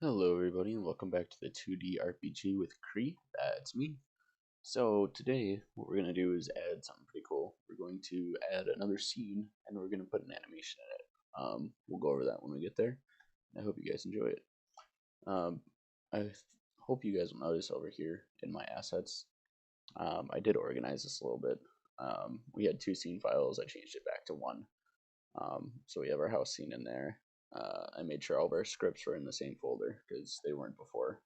Hello everybody and welcome back to the 2D RPG with Cree. That's me. So today what we're going to do is add something pretty cool. We're going to add another scene and we're going to put an animation in it. We'll go over that when we get there. I hope you guys enjoy it. Um, hope you guys will notice over here in my assets, I did organize this a little bit. We had two scene files. I changed it back to one. So we have our house scene in there. I made sure all of our scripts were in the same folder because they weren't before.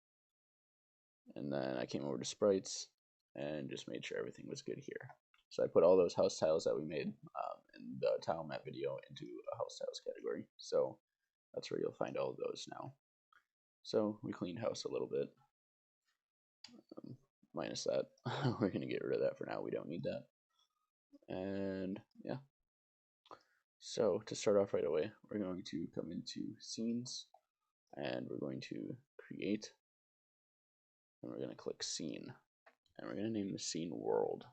And then I came over to sprites and just made sure everything was good here. So I put all those house tiles that we made in the tile map video into a house tiles category. So that's where you'll find all of those now. So we cleaned house a little bit, minus that. We're going to get rid of that for now. We don't need that. And yeah. So to start off right away, we're going to come into scenes and we're going to create, and we're going to click scene, and we're going to name the scene world.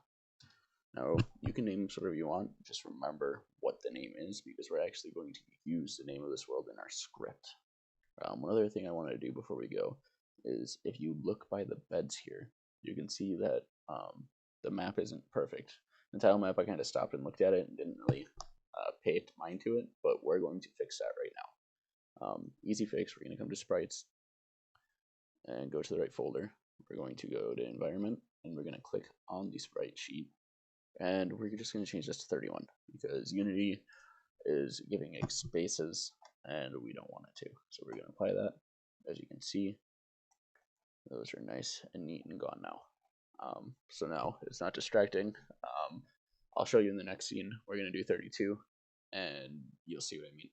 Now you can name this whatever you want, just remember what the name is because we're actually going to use the name of this world in our script. One other thing I wanted to do before we go is if you look by the beds here, you can see that the map isn't perfect. The tile map, I kind of stopped and looked at it and didn't really pay mind to it, but we're going to fix that right now. Easy fix, we're going to come to sprites and go to the right folder. We're going to go to environment and we're going to click on the sprite sheet, and we're just going to change this to 31 because Unity is giving it spaces and we don't want it to. So we're going to apply that. As you can see, those are nice and neat and gone now. So now it's not distracting. I'll show you in the next scene. We're going to do 32 and you'll see what I mean.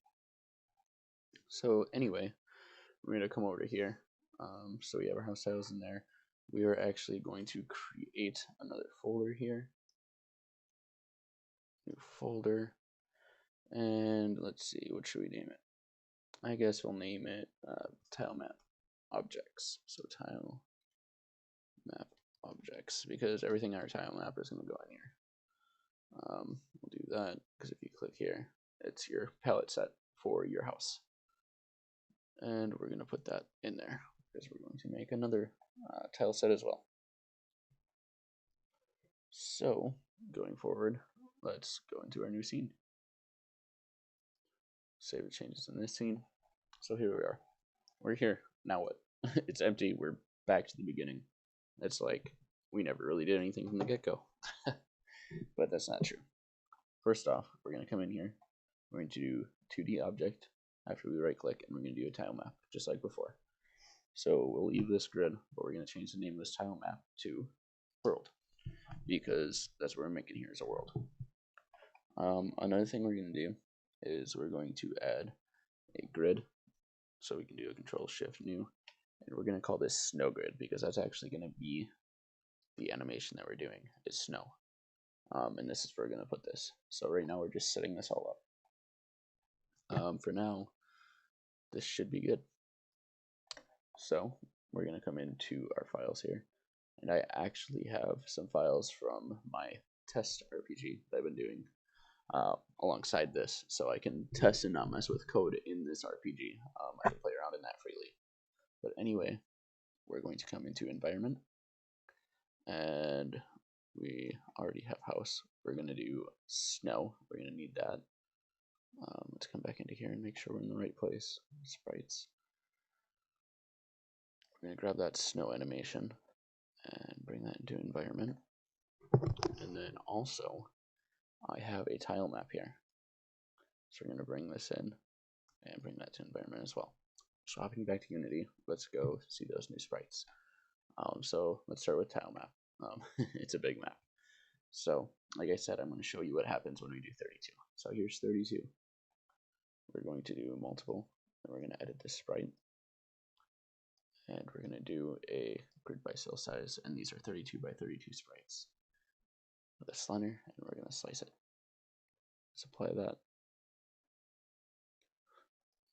So anyway, we're going to come over to here. So we have our house tiles in there. We are actually going to create another folder here. New folder. And let's see, what should we name it? I guess we'll name it tile map objects. So tile map objects, because everything in our tile map is going to go in here. We'll do that because if you click here, it's your palette set for your house. And we're going to put that in there because we're going to make another tile set as well. So going forward, let's go into our new scene. Save the changes in this scene. So here we are. We're here. Now what? It's empty. We're back to the beginning. It's like we never really did anything from the get-go. But that's not true. First off, we're going to come in here. We're going to do 2D object after we right click, and we're going to do a tile map just like before. So we'll leave this grid, but we're going to change the name of this tile map to world because that's what we're making here is a world. Another thing we're going to do is we're going to add a grid. So we can do a Control Shift New, and we're going to call this Snow Grid because that's actually going to be the animation that we're doing is snow. And this is where we're going to put this. So right now we're just setting this all up. For now, this should be good. So we're going to come into our files here, and I actually have some files from my test RPG that I've been doing alongside this, so I can test and not mess with code in this RPG. I can play around in that freely. But anyway, we're going to come into environment, and we already have house. We're going to do snow. We're going to need that. Let's come back into here and make sure we're in the right place. Sprites. We're going to grab that snow animation and bring that into environment. And then also, I have a tile map here. So we're going to bring this in and bring that to environment as well. So hopping back to Unity, let's go see those new sprites. So let's start with tile map. It's a big map. So like I said, I'm going to show you what happens when we do 32. So here's 32. We're going to do multiple, and we're going to edit this sprite. And we're going to do a grid by cell size, and these are 32 by 32 sprites. With a slender, and we're going to slice it. Let's apply that.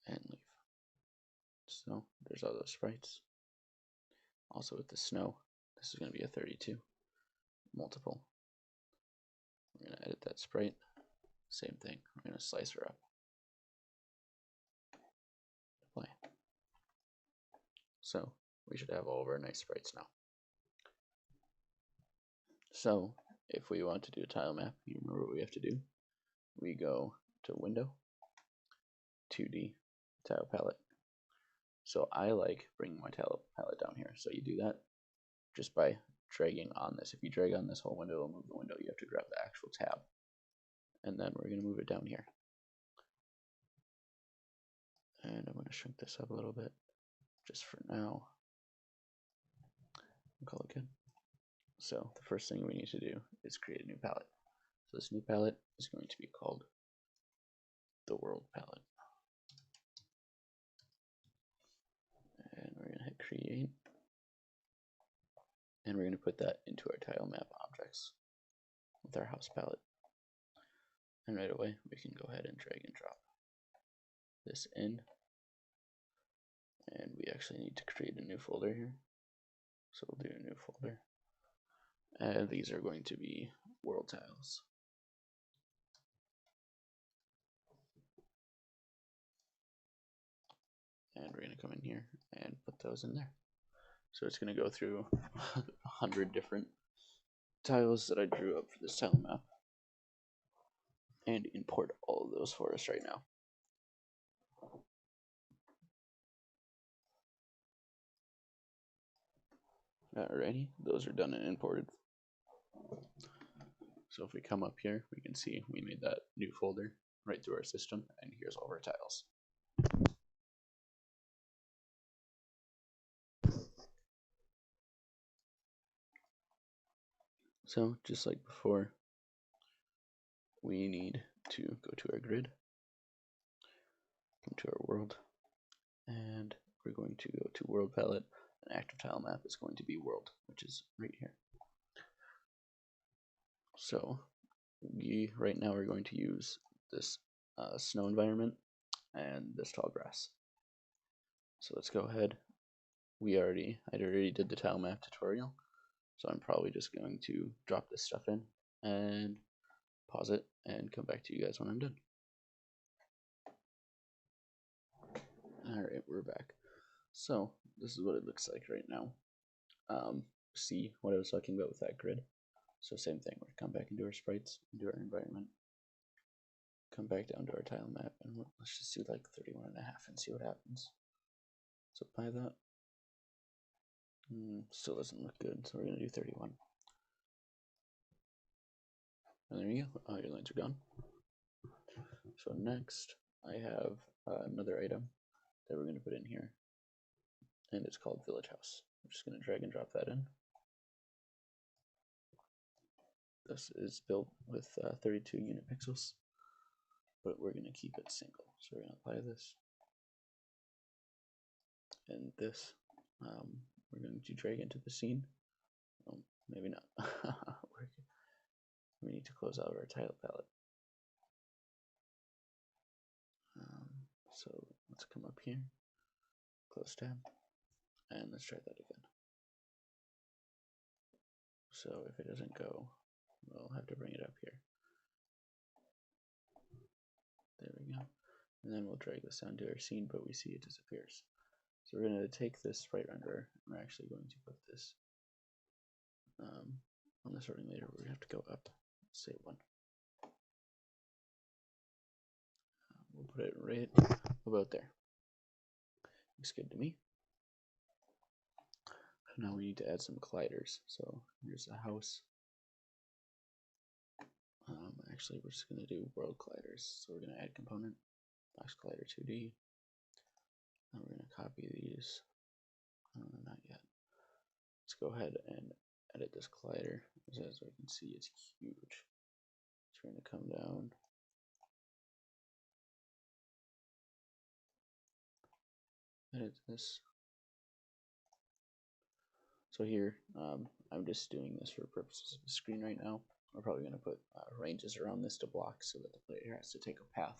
And leave. So there's all those sprites. Also with the snow, this is going to be a 32. Multiple. We're going to edit that sprite. Same thing. We're going to slice her up. Apply. So we should have all of our nice sprites now. So if we want to do a tile map, you remember what we have to do. We go to Window, 2D, Tile Palette. So I like bringing my tile palette down here. So you do that just by dragging on this. If you drag on this whole window, it'll move the window. You have to grab the actual tab. And then we're going to move it down here. And I'm going to shrink this up a little bit just for now. I'll call it good. So the first thing we need to do is create a new palette. So this new palette is going to be called the World Palette. And we're going to hit create. And we're going to put that into our tile map objects with our house palette. And right away, we can go ahead and drag and drop this in. And we actually need to create a new folder here. So we'll do a new folder. And these are going to be world tiles. And we're going to come in here and put those in there. So it's going to go through 100 different tiles that I drew up for this tile map and import all of those for us right now. Alrighty, those are done and imported. So if we come up here, we can see we made that new folder right through our system, and here's all of our tiles. So just like before, we need to go to our grid, come to our world, and we're going to go to world palette. An active tile map is going to be world, which is right here. So we right now are going to use this snow environment and this tall grass. So let's go ahead. I already did the tile map tutorial, so I'm probably just going to drop this stuff in and pause it and come back to you guys when I'm done. Alright, we're back. So this is what it looks like right now. See what I was talking about with that grid. So same thing, we're come back into our sprites, into our environment, come back down to our tile map, and let's just do like 31.5 and see what happens. So apply that. Still doesn't look good, so we're gonna do 31. And there you go, all your lines are gone. So next, I have another item that we're gonna put in here, and it's called Village House. I'm just gonna drag and drop that in. This is built with 32 unit pixels, but we're going to keep it single. So we're going to apply this, and this we're going to drag into the scene. Oh, maybe not. We need to close out our tile palette. So let's come up here, close tab, and let's try that again. So if it doesn't go, we'll have to bring it up here. There we go. And then we'll drag this down to our scene, but we see it disappears. So we're going to take this sprite renderer, and we're actually going to put this on the sorting layer. We're going to have to go up, say 1. We'll put it right about there. Looks good to me. Now we need to add some colliders. So here's a house. Actually, we're just going to do world colliders. So we're going to add component, box collider 2D. And we're going to copy these. Not yet. Let's go ahead and edit this collider. As we can see, it's huge. So we're going to come down. Edit this. So here, I'm just doing this for purposes of the screen right now. We're probably going to put ranges around this to block so that the player has to take a path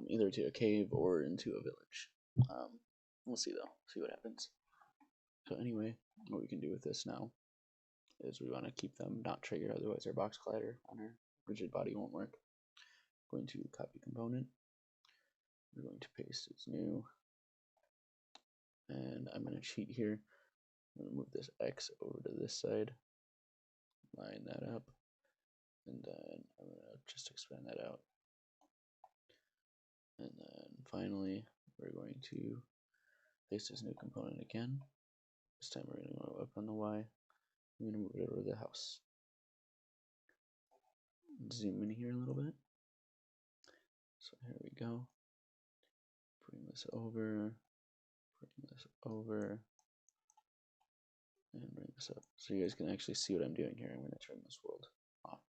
either to a cave or into a village. We'll see though, see what happens. So anyway, what we can do with this now is we want to keep them not triggered, otherwise our box collider on our rigid body won't work. Going to copy component. We're going to paste its new And I'm going to cheat here. I'm going to move this X over to this side, line that up, and then I'm going to just expand that out. And then finally, we're going to place this new component again. This time we're going to go up on the Y. I'm going to move it over to the house. Zoom in here a little bit. So here we go. Bring this over, and bring this up. So you guys can actually see what I'm doing here. I'm going to turn this world off.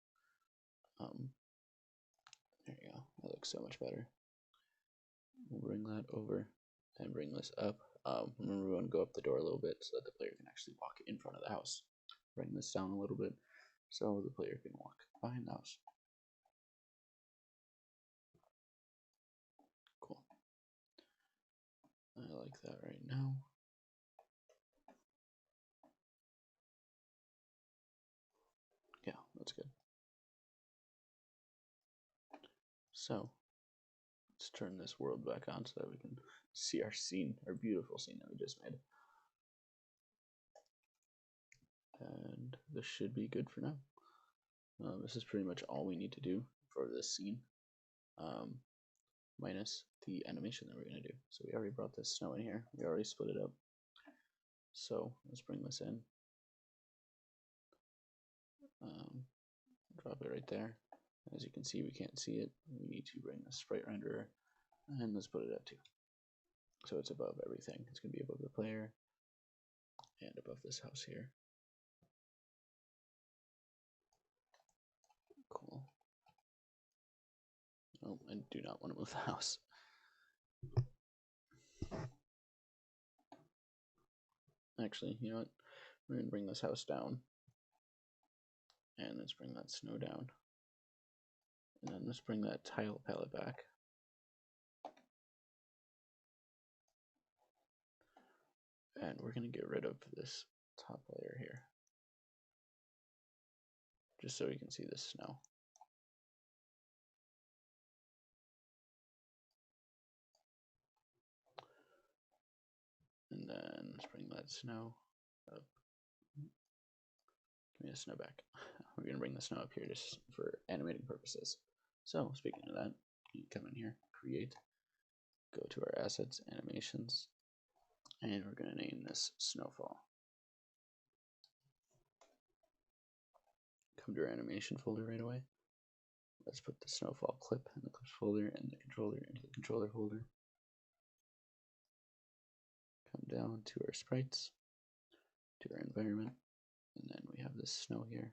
There you go. That looks so much better. We'll bring that over and bring this up. Remember, we want to go up the door a little bit so that the player can actually walk in front of the house. Bring this down a little bit so the player can walk behind the house. Cool. I like that right now. Yeah, that's good. So let's turn this world back on so that we can see our scene, our beautiful scene that we just made. And this should be good for now. This is pretty much all we need to do for this scene, minus the animation that we're going to do. So we already brought this snow in here. We already split it up. So let's bring this in. Drop it right there. As you can see, we can't see it. We need to bring the sprite renderer, and let's put it at 2. So it's above everything. It's going to be above the player and above this house here. Cool. Oh, I do not want to move the house. Actually, you know what? We're going to bring this house down. And let's bring that snow down. And then let's bring that tile palette back. And we're going to get rid of this top layer here, just so we can see the snow. And then let's bring that snow up. Give me the snow back. We're going to bring the snow up here just for animating purposes. So speaking of that, you come in here, create, go to our assets, animations, and we're going to name this snowfall. Come to our animation folder right away. Let's put the snowfall clip in the clips folder and the controller into the controller folder. Come down to our sprites, to our environment, and then we have this snow here.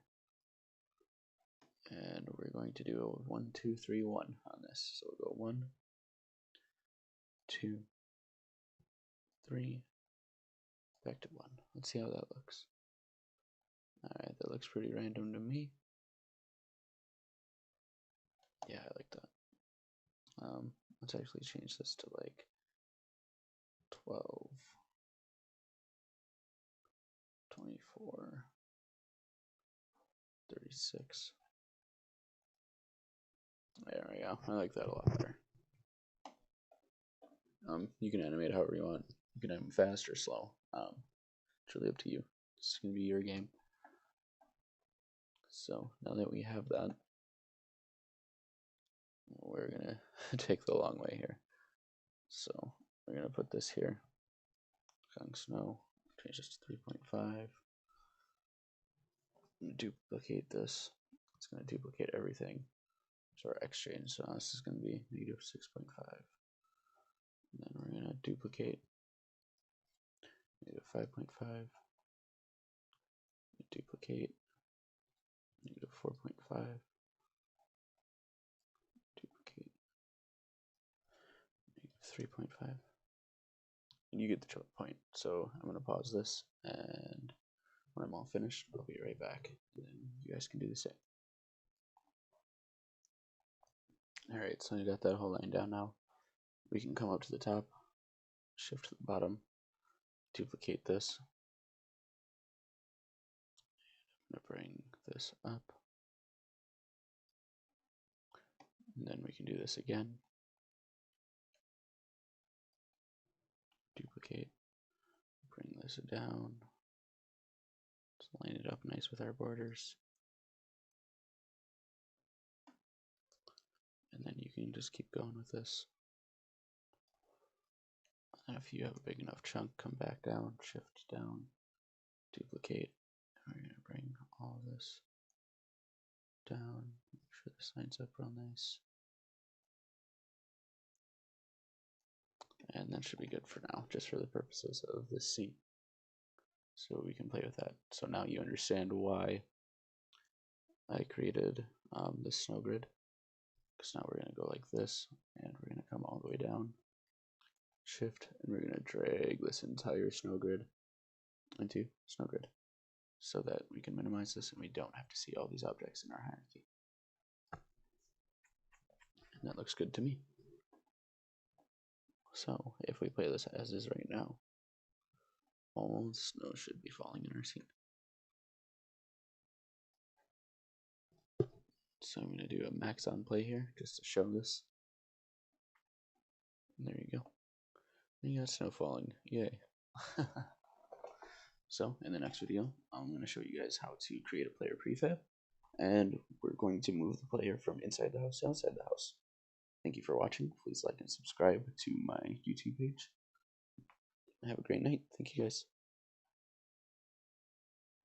And we're going to do a 1, 2, 3, 1 on this. So we'll go 1, 2, 3, back to 1. Let's see how that looks. Alright, that looks pretty random to me. Yeah, I like that. Let's actually change this to like 12, 24, 36. There we go. I like that a lot better. You can animate however you want. You can animate fast or slow. It's really up to you. It's going to be your game. So now that we have that, we're going to take the long way here. So we're going to put this here. Kong Snow. Change this to 3.5. Duplicate this. It's going to duplicate everything. So our exchange, so this is going to be negative 6.5. And then we're going to duplicate negative 5.5. Duplicate negative 4.5. Duplicate negative 3.5. And you get the point. So I'm going to pause this, and when I'm all finished, I'll be right back. And then you guys can do the same. Alright, so I got that whole line down now. We can come up to the top, shift to the bottom, duplicate this. I'm going to bring this up. And then we can do this again. Duplicate. this down. Just line it up nice with our borders. And then you can just keep going with this. And if you have a big enough chunk, come back down, shift down, duplicate. And we're going to bring all of this down. Make sure this lines up real nice. And that should be good for now, just for the purposes of this scene. So we can play with that. So now you understand why I created this snow grid. Because now we're going to go like this, and we're going to come all the way down, shift, and we're going to drag this entire snow grid into snow grid, so that we can minimize this and we don't have to see all these objects in our hierarchy. And that looks good to me. So if we play this as is right now, all the snow should be falling in our scene. So I'm going to do a max on play here just to show this. And there you go. You got snow falling. Yay. So in the next video, I'm going to show you guys how to create a player prefab. And we're going to move the player from inside the house to outside the house. Thank you for watching. Please like and subscribe to my YouTube page. Have a great night. Thank you guys.